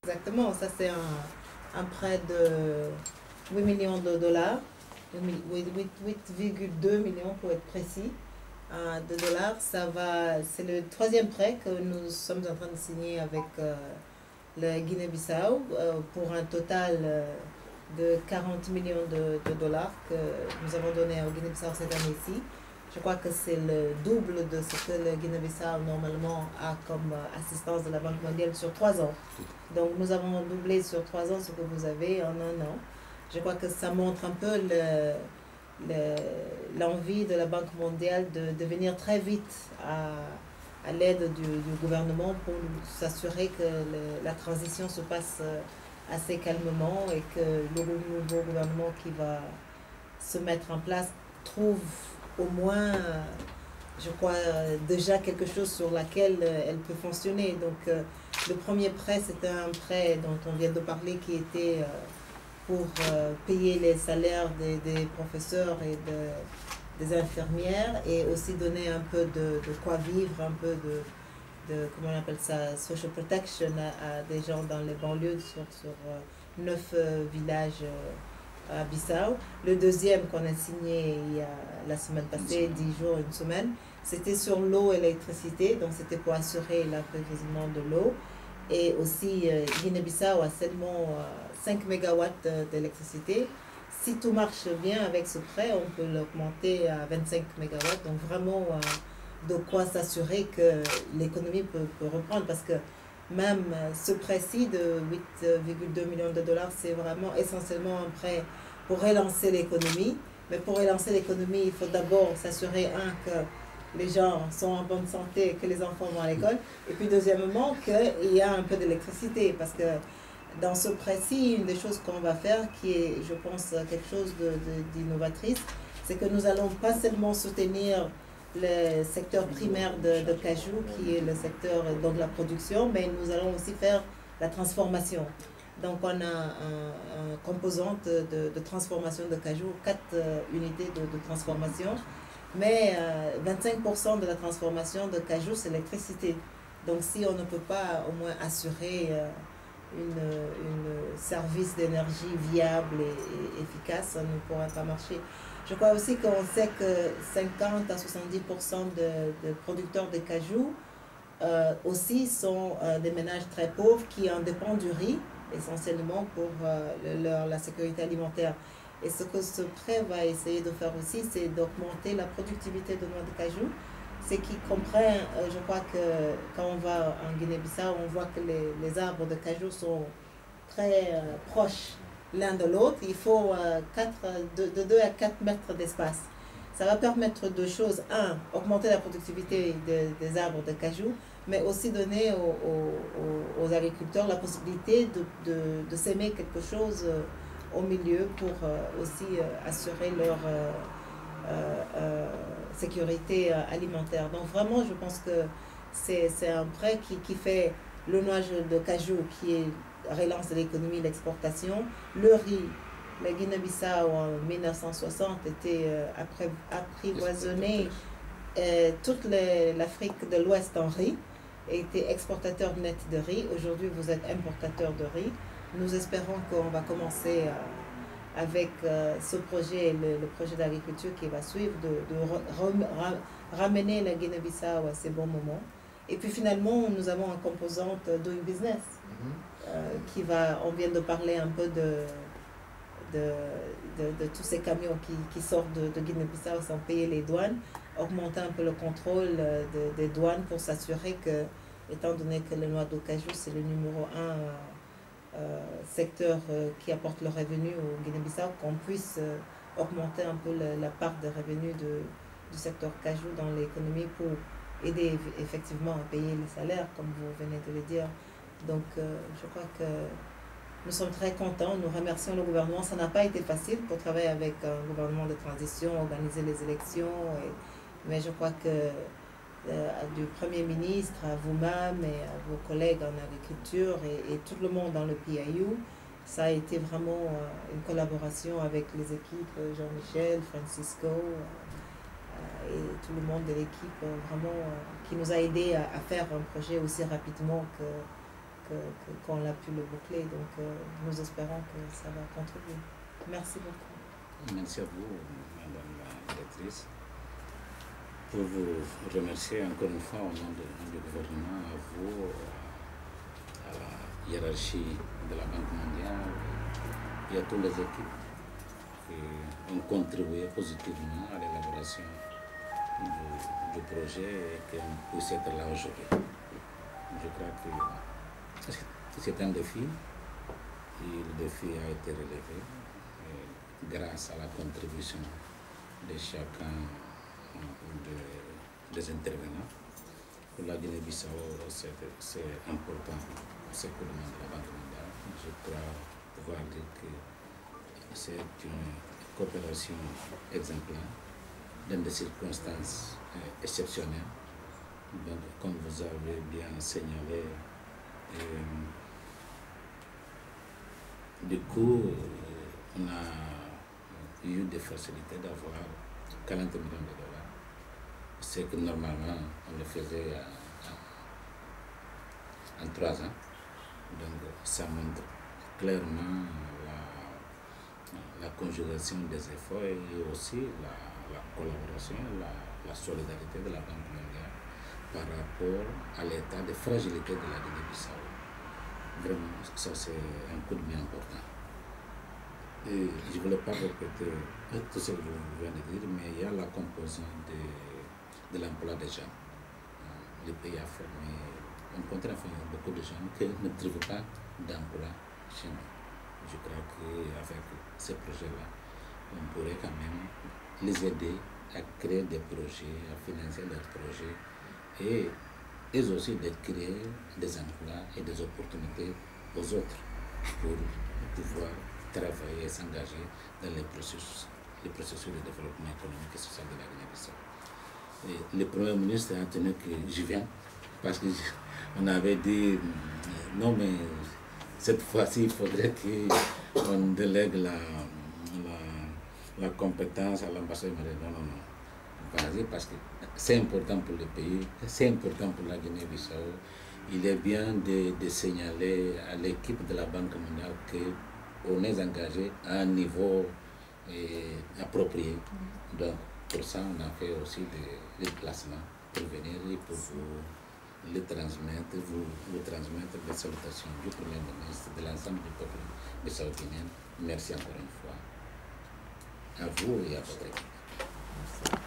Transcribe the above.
exactement. Ça, c'est un prêt de 8 millions de dollars, 8,2 millions pour être précis, de dollars. C'est le troisième prêt que nous sommes en train de signer avec le Guinée-Bissau pour un total de 40 millions de dollars que nous avons donné au Guinée-Bissau cette année-ci. Je crois que c'est le double de ce que le Guinée-Bissau normalement a comme assistance de la Banque mondiale sur 3 ans. Donc nous avons doublé sur 3 ans ce que vous avez en un an. Je crois que ça montre un peu l'envie de la Banque mondiale de venir très vite à l'aide du gouvernement pour s'assurer que la transition se passe assez calmement et que le nouveau gouvernement qui va se mettre en place trouve au moins, je crois, déjà quelque chose sur laquelle elle peut fonctionner. Donc le premier prêt, c'était un prêt dont on vient de parler qui était pour payer les salaires des professeurs et des infirmières et aussi donner un peu de quoi vivre, un peu comment on appelle ça, social protection à des gens dans les banlieues sur 9 villages à Bissau. Le deuxième qu'on a signé il y a la semaine passée, 10 jours, une semaine, c'était sur l'eau et l'électricité, donc c'était pour assurer l'approvisionnement de l'eau. Et aussi, Guinée-Bissau a seulement 5 mégawatts d'électricité. Si tout marche bien avec ce prêt, on peut l'augmenter à 25 mégawatts. Donc vraiment, de quoi s'assurer que l'économie peut reprendre. Parce que même ce prêt-ci de 8,2 millions de dollars, c'est vraiment essentiellement un prêt pour relancer l'économie. Mais pour relancer l'économie, il faut d'abord s'assurer, que les gens sont en bonne santé, que les enfants vont à l'école. Et puis deuxièmement, qu'il y a un peu d'électricité. Parce que dans ce prêt-ci, une des choses qu'on va faire, qui est, je pense, quelque chose d'innovatrice, c'est que nous allons pas seulement soutenir le secteur primaire de cajou, qui est le secteur de la production, mais nous allons aussi faire la transformation. Donc on a un composante de transformation de cajou, 4 unités de transformation, mais 25% de la transformation de cajou, c'est l'électricité. Donc si on ne peut pas au moins assurer une service d'énergie viable et efficace, ça ne pourra pas marcher. Je crois aussi qu'on sait que 50 à 70% de producteurs de cajou aussi sont des ménages très pauvres qui en dépendent du riz, essentiellement pour la sécurité alimentaire. Et ce que ce prêt va essayer de faire aussi, c'est d'augmenter la productivité de noix de cajou. C'est qu'il comprend, je crois que quand on va en Guinée-Bissau, on voit que les arbres de cajou sont très proches l'un de l'autre. Il faut de 2 à 4 mètres d'espace. Ça va permettre deux choses. Un, augmenter la productivité des arbres de cajou, mais aussi donner aux agriculteurs la possibilité de s'aimer quelque chose au milieu pour aussi assurer leur sécurité alimentaire. Donc vraiment, je pense que c'est un prêt qui fait le noix de cajou, qui est relance de l'économie, l'exportation. Le riz, la Guinée-Bissau en 1960 était apprivoisonnée toute l'Afrique de l'Ouest en riz, et était exportateur net de riz. Aujourd'hui, vous êtes importateur de riz. Nous espérons qu'on va commencer avec ce projet, le projet d'agriculture qui va suivre, ramener la Guinée-Bissau à ces bons moments. Et puis finalement, nous avons une composante doing business on vient de parler un peu de tous ces camions qui sortent de Guinée-Bissau sans payer les douanes, augmenter un peu le contrôle des douanes pour s'assurer que, étant donné que le noix de cajou, c'est le numéro 1 secteur qui apporte le revenu au Guinée-Bissau, qu'on puisse augmenter un peu la part de revenus du secteur cajou dans l'économie pour aider effectivement à payer les salaires, comme vous venez de le dire. Donc je crois que nous sommes très contents, nous remercions le gouvernement. Ça n'a pas été facile pour travailler avec un gouvernement de transition, organiser les élections, mais je crois que du Premier ministre à vous-même et à vos collègues en agriculture et tout le monde dans le PIU, ça a été vraiment une collaboration avec les équipes, Jean-Michel, Francisco et tout le monde de l'équipe, vraiment qui nous a aidés à faire un projet aussi rapidement que qu'on a pu le boucler. Donc nous espérons que ça va contribuer. Merci beaucoup. Merci à vous, Madame la directrice. Pour vous remercier encore une fois au nom du gouvernement, à vous, à la hiérarchie de la Banque mondiale et à toutes les équipes qui ont contribué positivement à l'élaboration du projet et qu'on puisse être là aujourd'hui. Je crois que c'est un défi et le défi a été relevé grâce à la contribution de chacun des intervenants. Pour la Guinée-Bissau, c'est important, c'est pour le monde de la Banque mondiale. Je crois pouvoir dire que c'est une coopération exemplaire dans des circonstances exceptionnelles. Donc, comme vous avez bien signalé, du coup, on a eu des facilités d'avoir 40 millions de dollars. C'est que normalement, on le faisait en 3 ans. Donc, ça montre clairement la conjugation des efforts et aussi la collaboration, la solidarité de la Banque mondiale par rapport à l'état de fragilité de la Guinée-Bissau. Vraiment, ça c'est un coup de main important. Et je ne voulais pas répéter tout ce que je viens de dire, mais il y a la composante de l'emploi des gens. Le pays a formé, on compte beaucoup de gens qui ne trouvent pas d'emploi chez nous. Je crois qu'avec ces projets-là, on pourrait quand même les aider à créer des projets, à financer leurs projets et aussi de créer des emplois et des opportunités aux autres pour pouvoir travailler et s'engager dans les processus de développement économique et social de la Guinée-Bissau. Le Premier ministre a tenu que je vienne parce qu'on avait dit non mais cette fois-ci il faudrait qu'on délègue la compétence à l'ambassade malienne. Non. Vas-y, parce que c'est important pour le pays, c'est important pour la Guinée-Bissau. Il est bien de signaler à l'équipe de la Banque mondiale qu'on est engagé à un niveau approprié. Donc, pour ça, on a fait aussi des déplacements pour venir et pour vous transmettre les salutations du Premier ministre, de l'ensemble du peuple bissau-guinéen. Merci encore une fois à vous et à votre équipe.